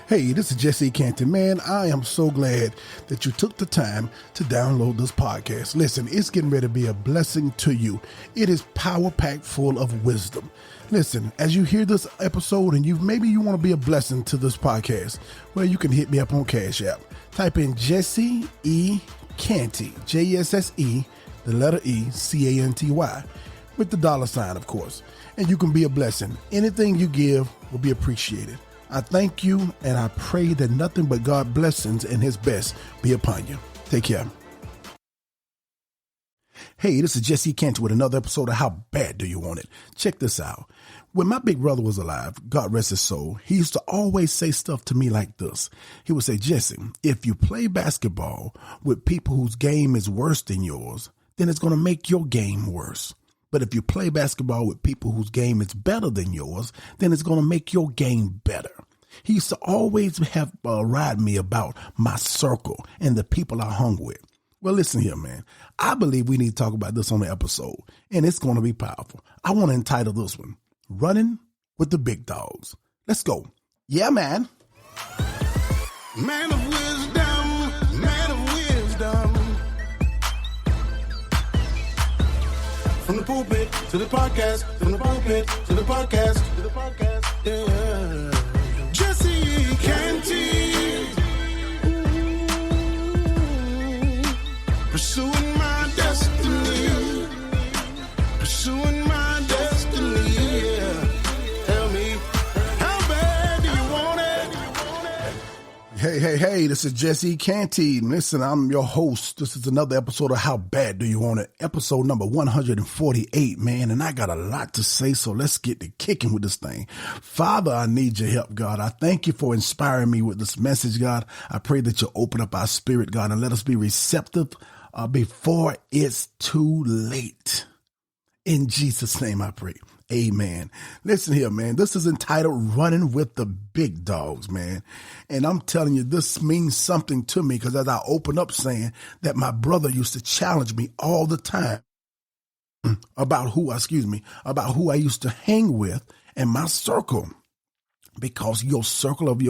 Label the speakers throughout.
Speaker 1: Hey, this is JesseCanty. Man, I am so glad that you took the time to download this podcast. Listen, it's getting ready to be a blessing to you. It is power-packed full of wisdom. Listen, as you hear this episode and maybe you want to be a blessing to this podcast, well, you can hit me up on CASHAPP. Type in JesseECanty, Jesse, the letter E, Canty, with the $, of course. And you can be a blessing. Anything you give will be appreciated. I thank you, and I pray that nothing but God's blessings and his best be upon you. Take care. Hey, this is JesseCanty with another episode of How Bad Do You Want It? Check this out. When my big brother was alive, God rest his soul, he used to always say stuff to me like this. He would say, Jesse, if you play basketball with people whose game is worse than yours, then it's going to make your game worse. But if you play basketball with people whose game is better than yours, then it's going to make your game better. He used to always have ride me about my circle and the people I hung with. Well, listen here, man. I believe we need to talk about this on the episode, and it's going to be powerful. I want to entitle this one, Running with the Big Dogs. Let's go. Yeah, man.
Speaker 2: Man of wisdom, man of wisdom. From the pulpit to the podcast, from the pulpit to the podcast, to the podcast, yeah. JesseCanty. Pursuing my destiny. Pursuing my destiny, yeah. Tell me, how bad do you want it?
Speaker 1: Hey, this is JesseCanty. Listen, I'm your host. This is another episode of How Bad Do You Want It? Episode number 148, man. And I got a lot to say, so let's get to kicking with this thing. Father, I need your help, God. I thank you for inspiring me with this message, God. I pray that you open up our spirit, God, and let us be receptive before it's too late. In Jesus' name I pray. Amen. Listen here, man. This is entitled Running with the Big Dogs, man. And I'm telling you, this means something to me because as I open up saying that my brother used to challenge me all the time about who I used to hang with and my circle. Because your circle of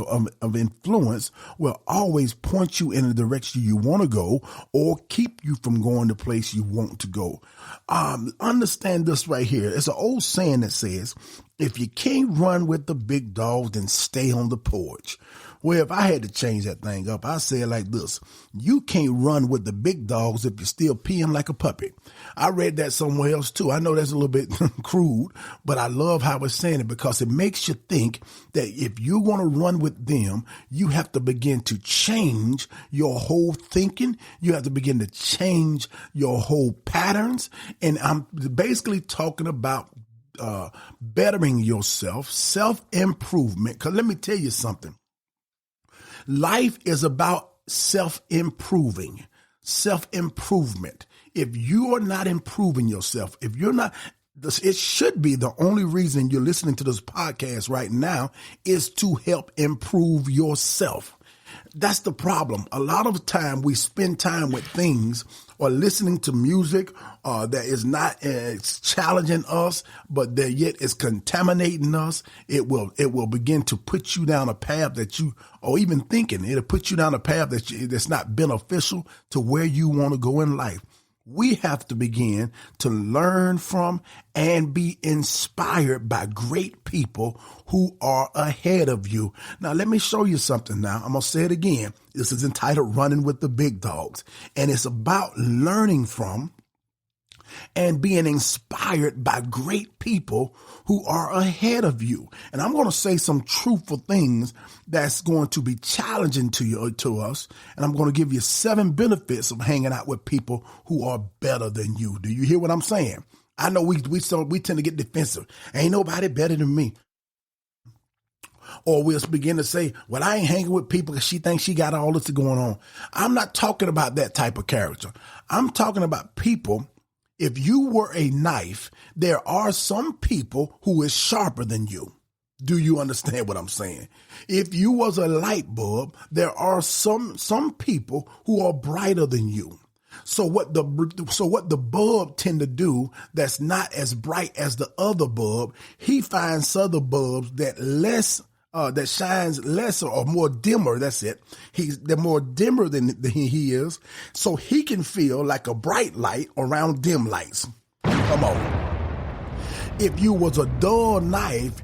Speaker 1: influence will always point you in the direction you want to go or keep you from going the place you want to go. Understand this right here. It's an old saying that says, if you can't run with the big dogs, then stay on the porch. Well, if I had to change that thing up, I say it like this. You can't run with the big dogs if you're still peeing like a puppy. I read that somewhere else too. I know that's a little bit crude, but I love how it's saying it because it makes you think that if you want to run with them, you have to begin to change your whole thinking. You have to begin to change your whole patterns. And I'm basically talking about bettering yourself, self-improvement. Because let me tell you something. Life is about self-improvement. If you are not improving yourself, if you're not, it should be the only reason you're listening to this podcast right now is to help improve yourself. That's the problem. A lot of the time we spend time with things or listening to music that is not it's challenging us, but that yet is contaminating us. It will begin to put you down a path that you, or even thinking, it'll put you down a path that's not beneficial to where you want to go in life. We have to begin to learn from and be inspired by great people who are ahead of you. Now, let me show you something now. I'm going to say it again. This is entitled Running with the Big Dogs, and it's about learning from and being inspired by great people who are ahead of you. And I'm going to say some truthful things that's going to be challenging to us. And I'm going to give you 7 benefits of hanging out with people who are better than you. Do you hear what I'm saying? I know we tend to get defensive. Ain't nobody better than me. Or we'll begin to say, well, I ain't hanging with people because she thinks she got all this going on. I'm not talking about that type of character. I'm talking about people. If you were a knife, there are some people who is sharper than you. Do you understand what I'm saying? If you was a light bulb, there are some people who are brighter than you. So what the bulb tend to do that's not as bright as the other bulb, he finds other bulbs that less that shines lesser or more dimmer. That's it. They're more dimmer than he is. So he can feel like a bright light around dim lights. Come on. If you was a dull knife,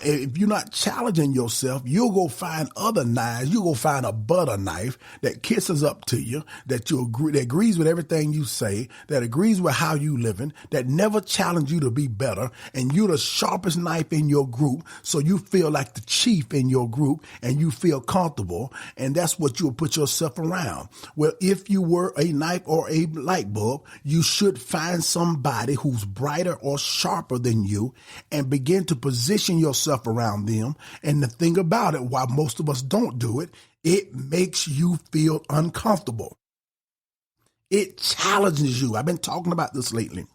Speaker 1: if you're not challenging yourself, you'll go find other knives. You'll go find a butter knife that kisses up to you, that agrees with everything you say, that agrees with how you living, that never challenge you to be better. And you're the sharpest knife in your group. So you feel like the chief in your group and you feel comfortable. And that's what you'll put yourself around. Well, if you were a knife or a light bulb, you should find somebody who's brighter or sharper than you and begin to position yourself around them. And the thing about it, why most of us don't do it, it makes you feel uncomfortable. It challenges you. I've been talking about this lately.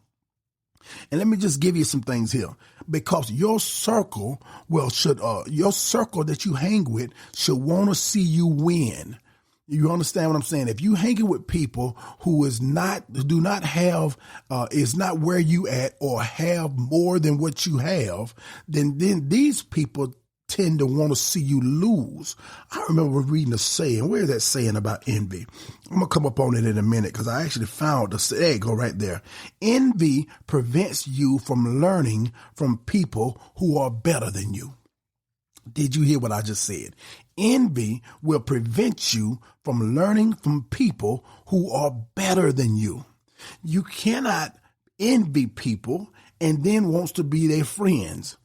Speaker 1: And let me just give you some things here, because your circle, your circle that you hang with should want to see you win. You understand what I'm saying? If you hanging with people who is not where you at or have more than what you have, then these people tend to want to see you lose. I remember reading a saying. Where is that saying about envy? I'm going to come up on it in a minute because I actually found there you go right there. Envy prevents you from learning from people who are better than you. Did you hear what I just said? Envy will prevent you from learning from people who are better than you. You cannot envy people and then wants to be their friends.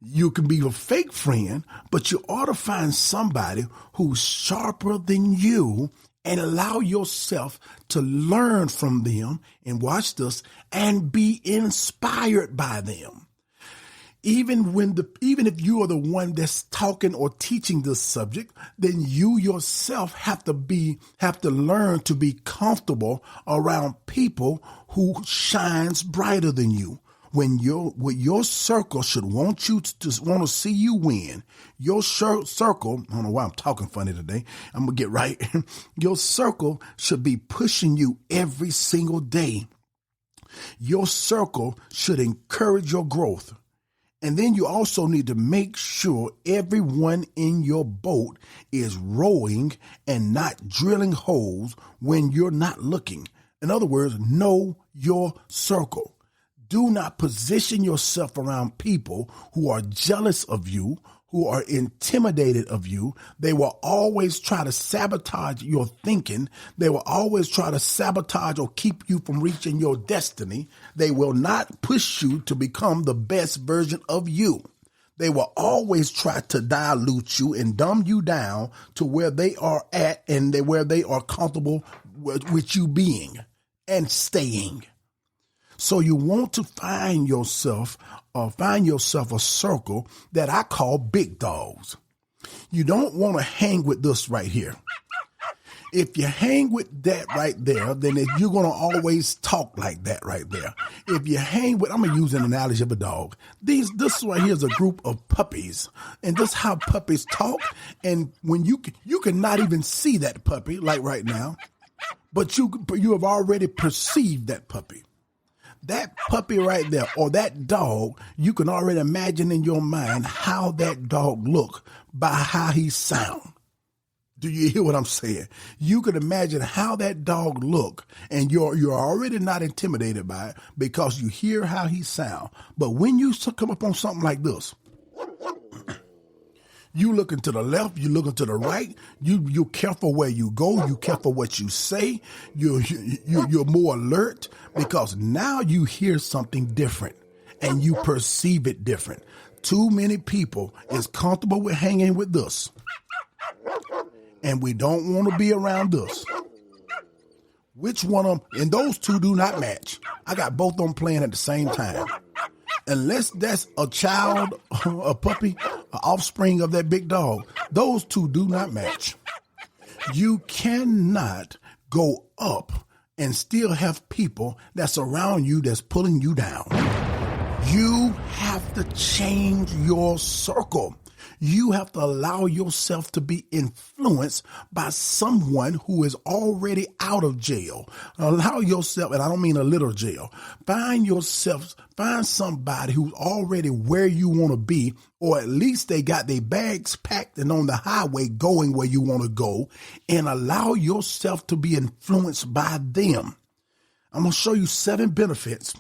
Speaker 1: You can be a fake friend, but you ought to find somebody who's sharper than you and allow yourself to learn from them, and watch this, and be inspired by them. Even if you are the one that's talking or teaching this subject, then you yourself have to learn to be comfortable around people who shines brighter than you. When your circle should want to see you win. Your circle, I don't know why I'm talking funny today. I'm gonna get right. Your circle should be pushing you every single day. Your circle should encourage your growth. And then you also need to make sure everyone in your boat is rowing and not drilling holes when you're not looking. In other words, know your circle. Do not position yourself around people who are jealous of you, who are intimidated of you. They will always try to sabotage your thinking. They will always try to sabotage or keep you from reaching your destiny. They will not push you to become the best version of you. They will always try to dilute you and dumb you down to where they are at and where they are comfortable with you being and staying. So you want to find yourself a circle that I call big dogs. You don't want to hang with this right here. If you hang with that right there, then you're going to always talk like that right there. If you hang with, I'm going to use an analogy of a dog. This right here is a group of puppies, and this is how puppies talk. And when you cannot even see that puppy like right now, but you have already perceived that puppy. That puppy right there, or that dog, you can already imagine in your mind how that dog look by how he sound. Do you hear what I'm saying? You can imagine how that dog look, and you're already not intimidated by it because you hear how he sound. But when you come up on something like this, you looking to the left, you looking to the right, you're careful where you go, you careful what you say, you're more alert because now you hear something different and you perceive it different. Too many people is comfortable with hanging with this, and we don't want to be around this. Which one of them, and those two do not match. I got both of them playing at the same time. Unless that's a child, a puppy, an offspring of that big dog, those two do not match. You cannot go up and still have people that's around you that's pulling you down. You have to change your circle. You have to allow yourself to be influenced by someone who is already out of jail. Allow yourself, and I don't mean a little jail, find somebody who's already where you want to be, or at least they got their bags packed and on the highway going where you want to go, and allow yourself to be influenced by them. I'm going to show you 7 benefits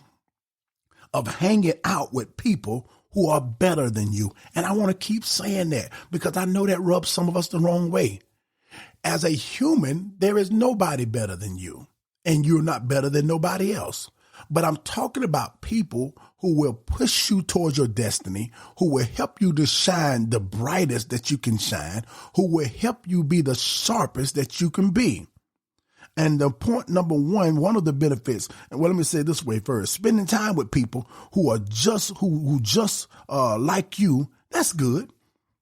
Speaker 1: of hanging out with people who are better than you. And I want to keep saying that because I know that rubs some of us the wrong way. As a human, there is nobody better than you, and you're not better than nobody else. But I'm talking about people who will push you towards your destiny, who will help you to shine the brightest that you can shine, who will help you be the sharpest that you can be. And the point number one of the benefits, and well, let me say it this way first, spending time with people who are just like you, that's good.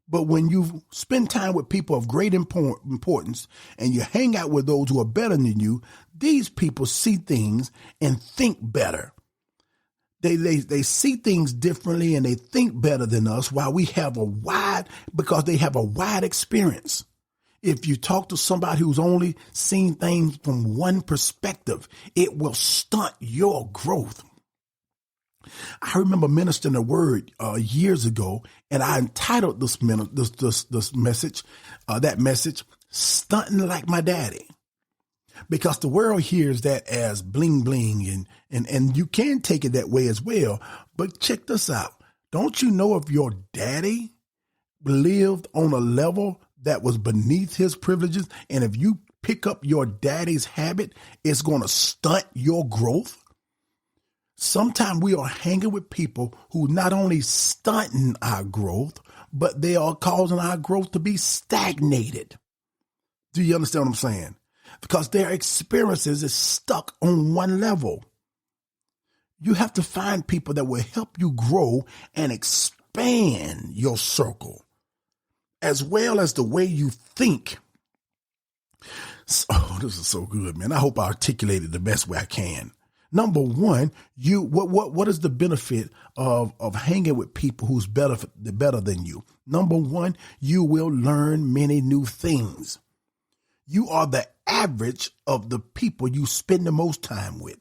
Speaker 1: But when you spend time with people of great importance and you hang out with those who are better than you, these people see things and think better. They see things differently and they think better than us while we have because they have a wide experience. If you talk to somebody who's only seen things from one perspective, it will stunt your growth. I remember ministering a word years ago, and I entitled this message, "Stunting Like My Daddy," because the world hears that as bling bling, and you can take it that way as well. But check this out. Don't you know if your daddy lived on a level that was beneath his privileges, and if you pick up your daddy's habit, it's going to stunt your growth? Sometimes we are hanging with people who not only stunting our growth, but they are causing our growth to be stagnated. Do you understand what I'm saying? Because their experiences is stuck on one level. You have to find people that will help you grow and expand your circle, as well as the way you think. Oh, this is so good, man. I hope I articulated the best way I can. Number one, what is the benefit of hanging with people who's better than you? Number one, you will learn many new things. You are the average of the people you spend the most time with.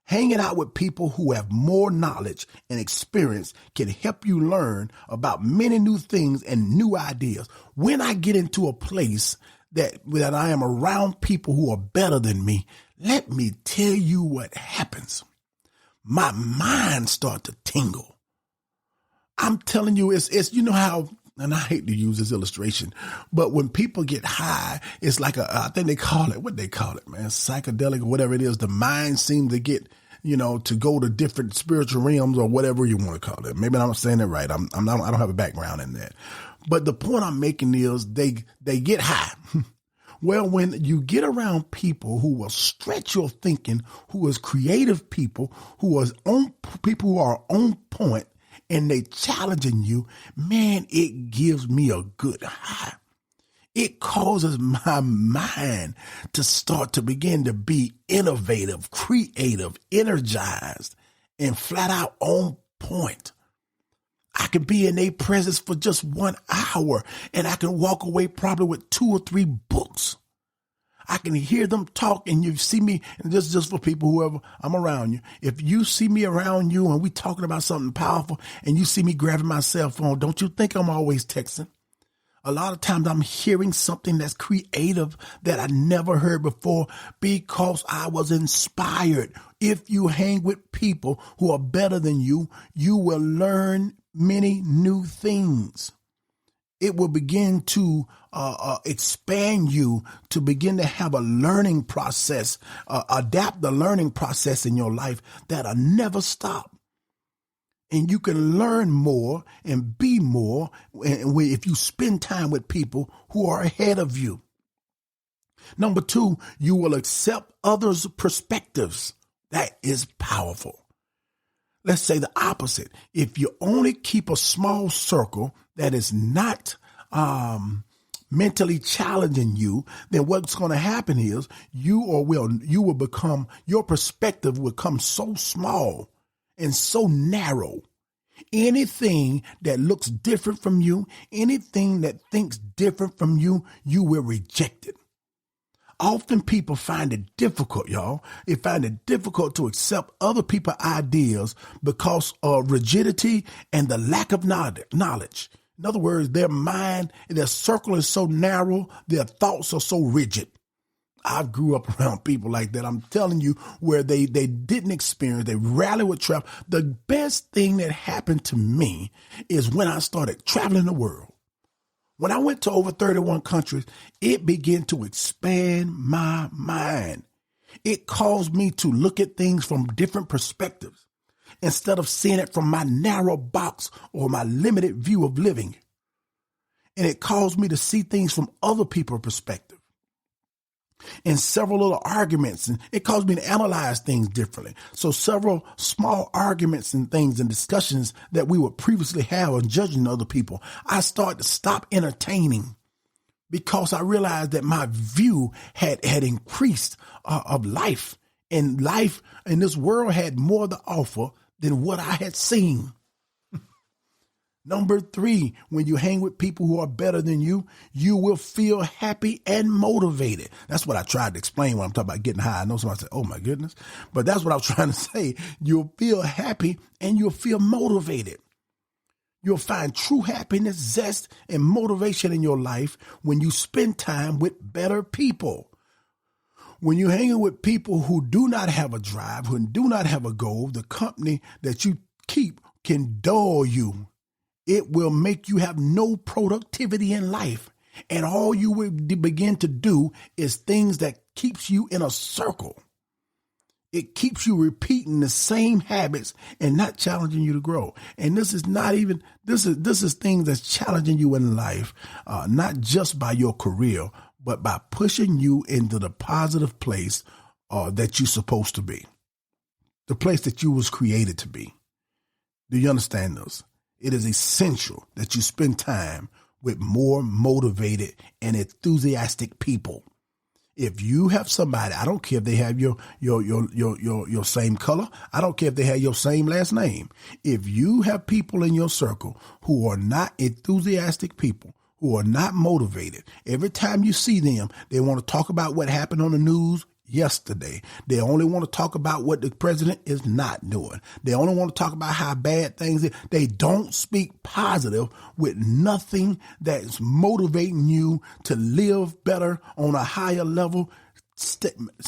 Speaker 1: Hanging out with people who have more knowledge and experience can help you learn about many new things and new ideas. When I get into a place that I am around people who are better than me, let me tell you what happens. My mind starts to tingle. I'm telling you, it's you know how, and I hate to use this illustration, but when people get high, it's like I think they call it, man, psychedelic or whatever it is. The mind seems to get, to go to different spiritual realms or whatever you want to call it. Maybe I'm not saying it right. I don't have a background in that. But the point I'm making is they get high. Well, when you get around people who will stretch your thinking, who is creative people, who are on point, and they challenging you, man, it gives me a good high. It causes my mind to start to begin to be innovative, creative, energized, and flat out on point. I can be in their presence for just 1 hour, and I can walk away probably with 2 or 3 books. I can hear them talk, and you see me, and this is just for people, whoever I'm around you. If you see me around you and we talking about something powerful and you see me grabbing my cell phone, don't you think I'm always texting? A lot of times I'm hearing something that's creative that I never heard before because I was inspired. If you hang with people who are better than you, you will learn many new things. It will begin to expand you to begin to have a learning process, adapt the learning process in your life that'll never stop. And you can learn more and be more if you spend time with people who are ahead of you. Number 2, you will accept others' perspectives. That is powerful. Let's say the opposite. If you only keep a small circle that is not mentally challenging you, then what's going to happen is your perspective will become so small and so narrow. Anything that looks different from you, anything that thinks different from you, you will reject it. Often people find it difficult, y'all. They find it difficult to accept other people's ideas because of rigidity and the lack of knowledge. In other words, their mind, their circle is so narrow, their thoughts are so rigid. I grew up around people like that. I'm telling you, where they didn't experience, they rarely would travel. The best thing that happened to me is when I started traveling the world. When I went to over 31 countries, it began to expand my mind. It caused me to look at things from different perspectives instead of seeing it from my narrow box or my limited view of living. And it caused me to see things from other people's perspective. And several little arguments, and it caused me to analyze things differently. So several small arguments and things and discussions that we would previously have on judging other people, I started to stop entertaining because I realized that my view had increased of life, and life in this world had more to offer than what I had seen. Number 3, when you hang with people who are better than you, you will feel happy and motivated. That's what I tried to explain when I'm talking about getting high. I know somebody said, oh my goodness, but that's what I was trying to say. You'll feel happy and you'll feel motivated. You'll find true happiness, zest, and motivation in your life when you spend time with better people. When you're hanging with people who do not have a drive, who do not have a goal, the company that you keep can dull you. It will make you have no productivity in life. And all you will begin to do is things that keeps you in a circle. It keeps you repeating the same habits and not challenging you to grow. And this is not even, this is things that's challenging you in life, not just by your career, but by pushing you into the positive place that you're supposed to be, the place that you was created to be. Do you understand this? It is essential that you spend time with more motivated and enthusiastic people. If you have somebody, I don't care if they have your same color. I don't care if they have your same last name. If you have people in your circle who are not enthusiastic people, who are not motivated, every time you see them, they want to talk about what happened on the news yesterday. They only want to talk about what the president is not doing. They only want to talk about how bad things are. They don't speak positive with nothing that's motivating you to live better on a higher level.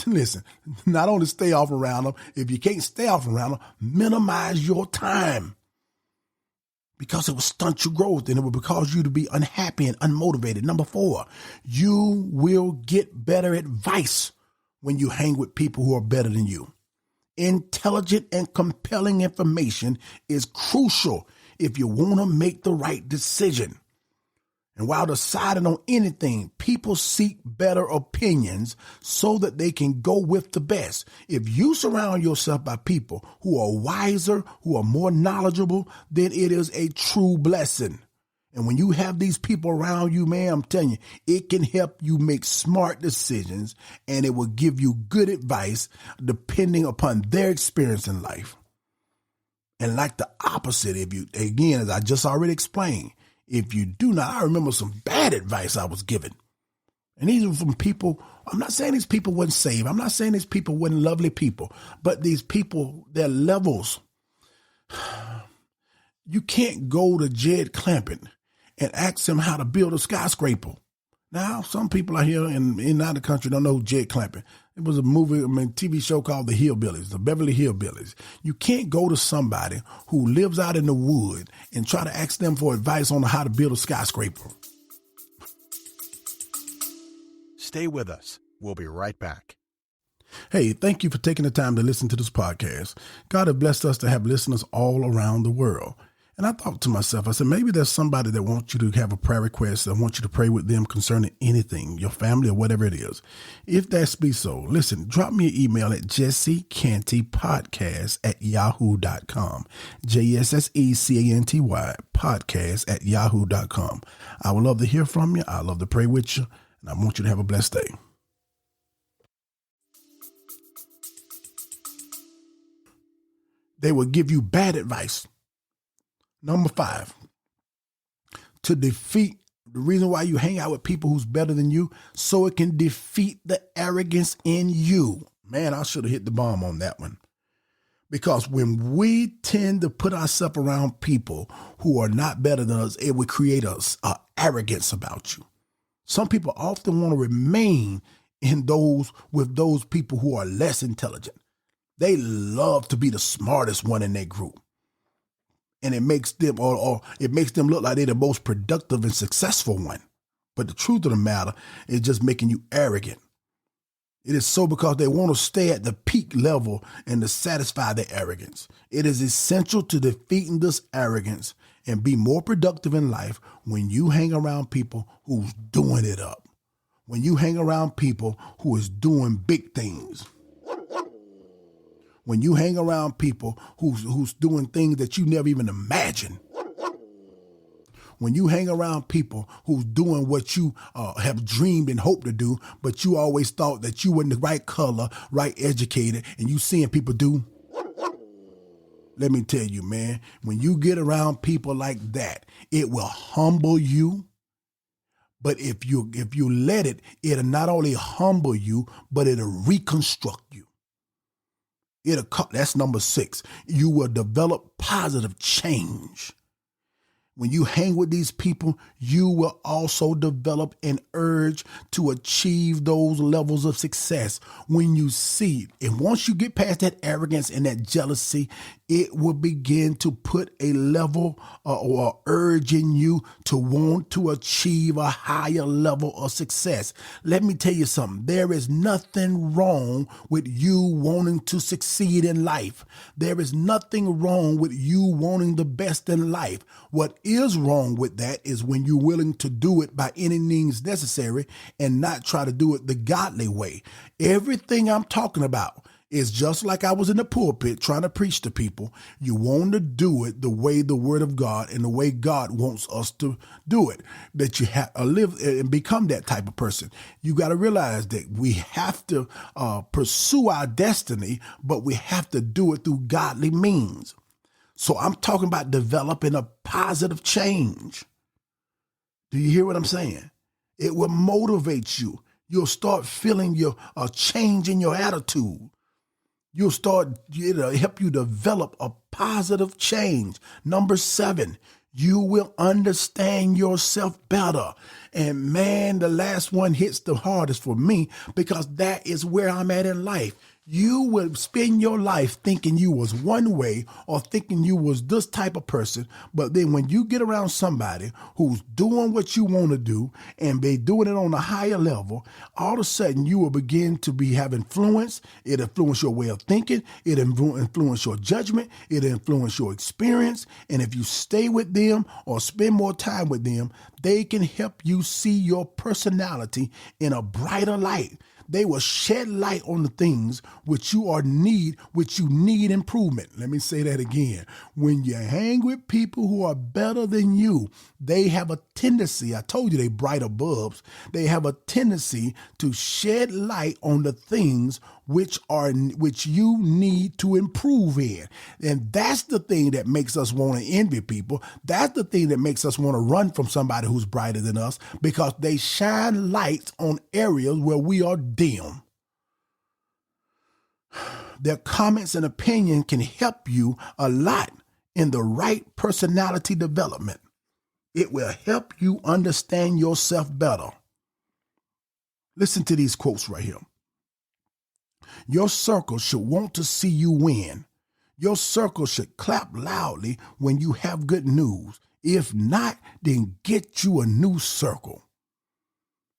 Speaker 1: Listen, not only stay off around them, if you can't stay off around them, minimize your time, because it will stunt your growth and it will cause you to be unhappy and unmotivated. Number 4, you will get better advice when you hang with people who are better than you. Intelligent and compelling information is crucial if you want to make the right decision. And while deciding on anything, people seek better opinions so that they can go with the best. If you surround yourself by people who are wiser, who are more knowledgeable, then it is a true blessing. And when you have these people around you, man, I'm telling you, it can help you make smart decisions, and it will give you good advice depending upon their experience in life. And like the opposite, if you, again, as I just already explained, if you do not, I remember some bad advice I was given. And these were from people, I'm not saying these people weren't saved. I'm not saying these people weren't lovely people, but these people, their levels. You can't go to Jed Clampett and ask him how to build a skyscraper. Now, some people out here in the country don't know who Jed Clampett. It was a TV show called The Hillbillies, the Beverly Hillbillies. You can't go to somebody who lives out in the wood and try to ask them for advice on how to build a skyscraper.
Speaker 3: Stay with us. We'll be right back.
Speaker 1: Hey, thank you for taking the time to listen to this podcast. God has blessed us to have listeners all around the world. And I thought to myself, I said, maybe there's somebody that wants you to have a prayer request. I want you to pray with them concerning anything, your family or whatever it is. If that be so, listen, drop me an email at JesseCantyPodcast at yahoo.com. JesseCanty podcast at yahoo.com. I would love to hear from you. I love to pray with you. And I want you to have a blessed day. They will give you bad advice. Number 5, to defeat the reason why you hang out with people who's better than you, so it can defeat the arrogance in you. Man, I should have hit the bomb on that one. Because when we tend to put ourselves around people who are not better than us, it would create us arrogance about you. Some people often want to remain with those people who are less intelligent. They love to be the smartest one in their group. And it makes them look like they're the most productive and successful one. But the truth of the matter is just making you arrogant. It is so because they want to stay at the peak level and to satisfy their arrogance. It is essential to defeating this arrogance and be more productive in life when you hang around people who's doing it up. When you hang around people who is doing big things. When you hang around people who's doing things that you never even imagined. When you hang around people who's doing what you have dreamed and hoped to do, but you always thought that you weren't the right color, right educated, and you seeing people do. Let me tell you, man, when you get around people like that, it will humble you. But if you let it, it'll not only humble you, but it'll reconstruct you. That's number 6. You will develop positive change. When you hang with these people, you will also develop an urge to achieve those levels of success when you see it. And once you get past that arrogance and that jealousy, it will begin to put a level or urge in you to want to achieve a higher level of success. Let me tell you something. There is nothing wrong with you wanting to succeed in life. There is nothing wrong with you wanting the best in life. What is wrong with that is when you're willing to do it by any means necessary and not try to do it the godly way. Everything I'm talking about is just like I was in the pulpit trying to preach to people. You want to do it the way the word of God and the way God wants us to do it. That you have to live and become that type of person. You got to realize that we have to pursue our destiny, but we have to do it through godly means. So I'm talking about developing a positive change. Do you hear what I'm saying? It will motivate you. You'll start feeling a change in your attitude. It'll help you develop a positive change. Number 7, you will understand yourself better. And man, the last one hits the hardest for me because that is where I'm at in life. You will spend your life thinking you was one way or thinking you was this type of person. But then when you get around somebody who's doing what you want to do and they doing it on a higher level, all of a sudden you will begin to have influence. It influence your way of thinking. It influence your judgment. It influence your experience. And if you stay with them or spend more time with them, they can help you see your personality in a brighter light. They will shed light on the things which you need improvement. Let me say that again. When you hang with people who are better than you, they have a tendency, I told you they brighter bulbs, they have a tendency to shed light on the things which you need to improve in. And that's the thing that makes us want to envy people. That's the thing that makes us want to run from somebody who's brighter than us, because they shine lights on areas where we are dim. Their comments and opinion can help you a lot in the right personality development. It will help you understand yourself better. Listen to these quotes right here. Your circle should want to see you win. Your circle should clap loudly when you have good news. If not, then get you a new circle.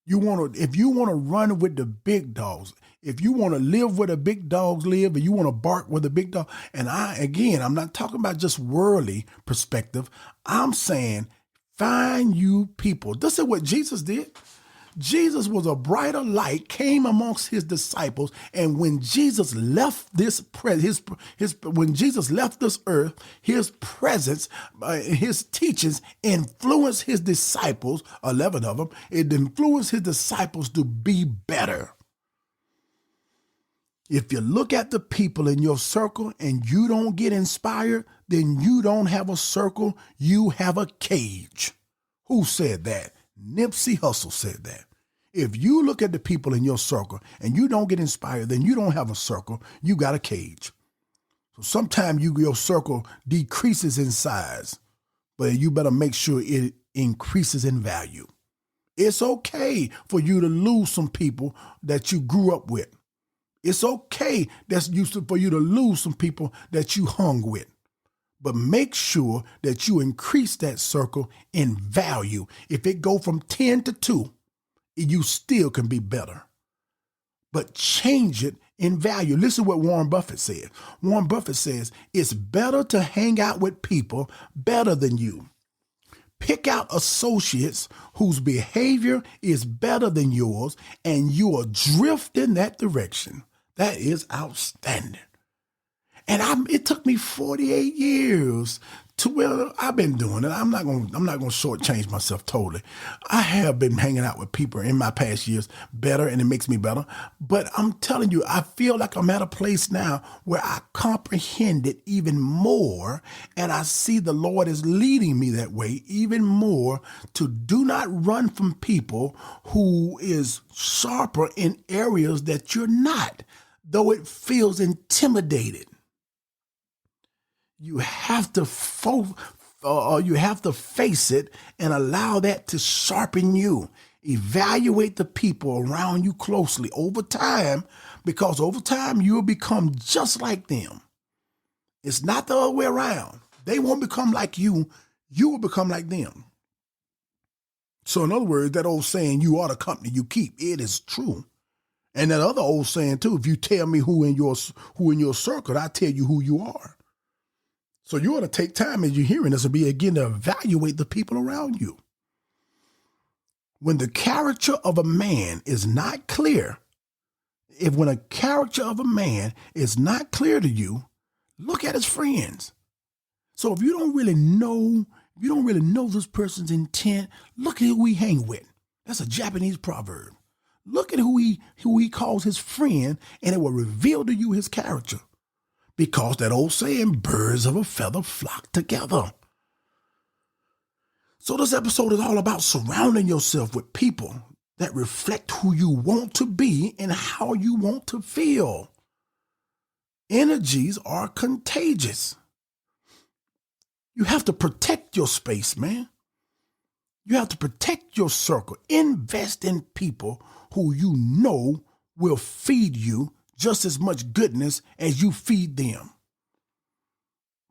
Speaker 1: If you want to run with the big dogs, if you want to live where the big dogs live, and you want to bark with the big dog, and I'm not talking about just worldly perspective. I'm saying find you people. This is what Jesus did. Jesus was a brighter light, came amongst his disciples, and when Jesus left this when Jesus left this earth, his presence, his teachings influenced his disciples, 11 of them. It influenced his disciples to be better. If you look at the people in your circle and you don't get inspired, then you don't have a circle, you have a cage. Who said that? Nipsey Hussle said that. If you look at the people in your circle and you don't get inspired, then you don't have a circle, you got a cage. So sometimes your circle decreases in size, but you better make sure it increases in value. It's okay for you to lose some people that you grew up with. It's okay for you to lose some people that you hung with. But make sure that you increase that circle in value. If it go from 10 to 2, you still can be better. But change it in value. Listen to what Warren Buffett said. Warren Buffett says, it's better to hang out with people better than you. Pick out associates whose behavior is better than yours, and you will drift in that direction. That is outstanding. And it took me 48 years to, well, I've been doing it. I'm not going to shortchange myself totally. I have been hanging out with people in my past years better, and it makes me better. But I'm telling you, I feel like I'm at a place now where I comprehend it even more, and I see the Lord is leading me that way even more, to do not run from people who is sharper in areas that you're not, though it feels intimidated. You have to face it and allow that to sharpen you. Evaluate the people around you closely over time, because over time you'll become just like them. It's not the other way around. They won't become like you. You will become like them. So in other words, that old saying, you are the company you keep, it is true. And that other old saying too, if you tell me who in your circle, I tell you who you are. So you ought to take time as you're hearing this and begin to evaluate the people around you. When the character of a man is not clear, when a character of a man is not clear to you, look at his friends. So if you don't really know this person's intent, look at who he hang with. That's a Japanese proverb. Look at who he calls his friend, and it will reveal to you his character. Because that old saying, birds of a feather flock together. So this episode is all about surrounding yourself with people that reflect who you want to be and how you want to feel. Energies are contagious. You have to protect your space, man. You have to protect your circle. Invest in people who you know will feed you just as much goodness as you feed them.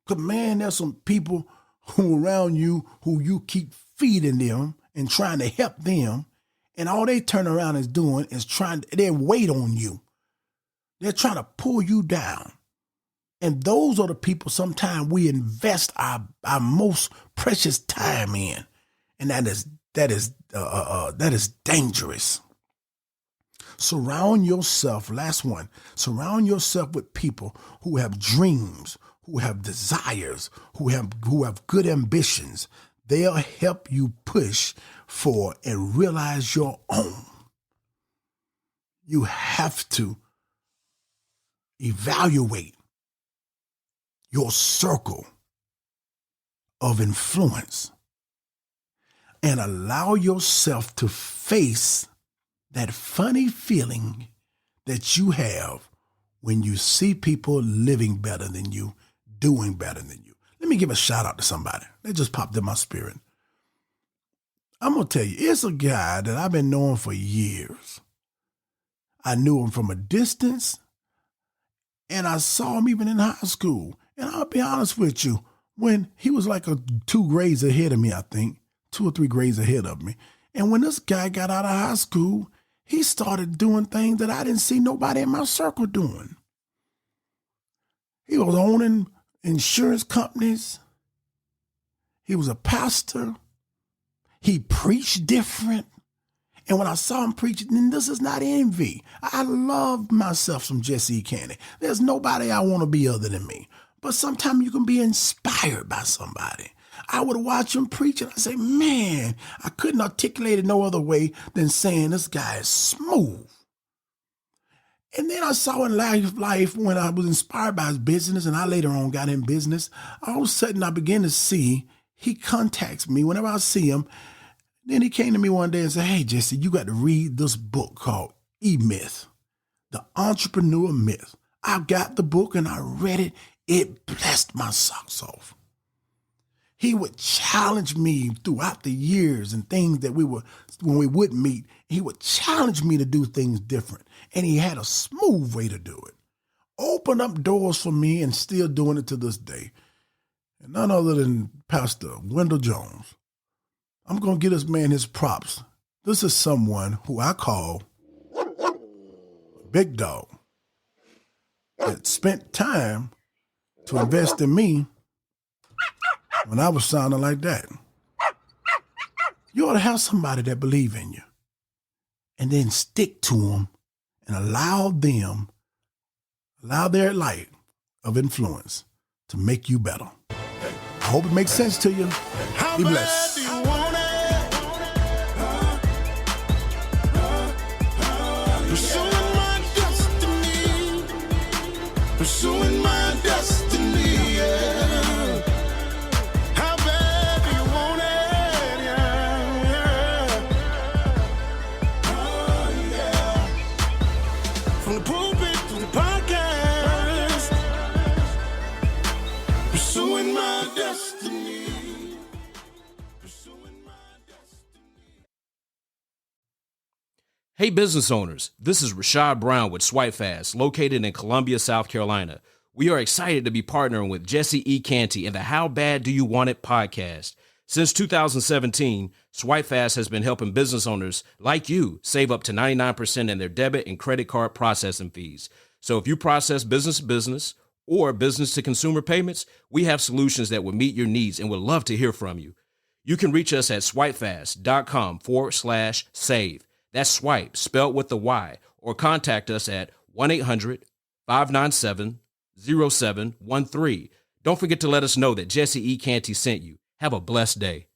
Speaker 1: Because, man, there's some people who around you who you keep feeding them and trying to help them, and all they turn around is doing is they wait on you. They're trying to pull you down. And those are the people sometimes we invest our most precious time in. And that is dangerous. Surround yourself, last one, surround yourself with people who have dreams, who have desires, who have good ambitions. They'll help you push for and realize your own. You have to evaluate your circle of influence and allow yourself to face that funny feeling that you have when you see people living better than you, doing better than you. Let me give a shout out to somebody that just popped in my spirit. I'm going to tell you, it's a guy that I've been knowing for years. I knew him from a distance, and I saw him even in high school. And I'll be honest with you, when he was like 2 grades ahead of me, I think, 2 or 3 grades ahead of me. And when this guy got out of high school, he started doing things that I didn't see nobody in my circle doing. He was owning insurance companies. He was a pastor. He preached different. And when I saw him preaching, then this is not envy. I love myself some JesseCanty. There's nobody I want to be other than me. But sometimes you can be inspired by somebody. I would watch him preach and I say, man, I couldn't articulate it no other way than saying this guy is smooth. And then I saw in life when I was inspired by his business and I later on got in business, all of a sudden I began to see he contacts me whenever I see him. Then he came to me one day and said, hey, Jesse, you got to read this book called E-Myth, The Entrepreneur Myth. I got the book and I read it. It blessed my socks off. He would challenge me throughout the years and things that when we would meet, he would challenge me to do things different. And he had a smooth way to do it. Open up doors for me and still doing it to this day. And none other than Pastor Wendell Jones. I'm going to give this man his props. This is someone who I call Big Dog that spent time to invest in me when I was sounding like that. You ought to have somebody that believe in you and then stick to them and allow their light of influence to make you better. I hope it makes sense to you. Be blessed.
Speaker 2: Pursuing my destiny, yeah. How bad do you want it, yeah. Oh, yeah. From the pulpit to the podcast, pursuing my destiny. Pursuing my destiny.
Speaker 4: Hey business owners, this is Rashad Brown with SwipeFast, located in Columbia, South Carolina. We are excited to be partnering with JesseECanty in the How Bad Do You Want It podcast. Since 2017, SwipeFast has been helping business owners like you save up to 99% in their debit and credit card processing fees. So if you process business to business or business to consumer payments, we have solutions that will meet your needs and would love to hear from you. You can reach us at swipefast.com/save. That's swipe, spelled with the Y, or contact us at 1-800-597-0713. Don't forget to let us know that JesseECanty sent you. Have a blessed day.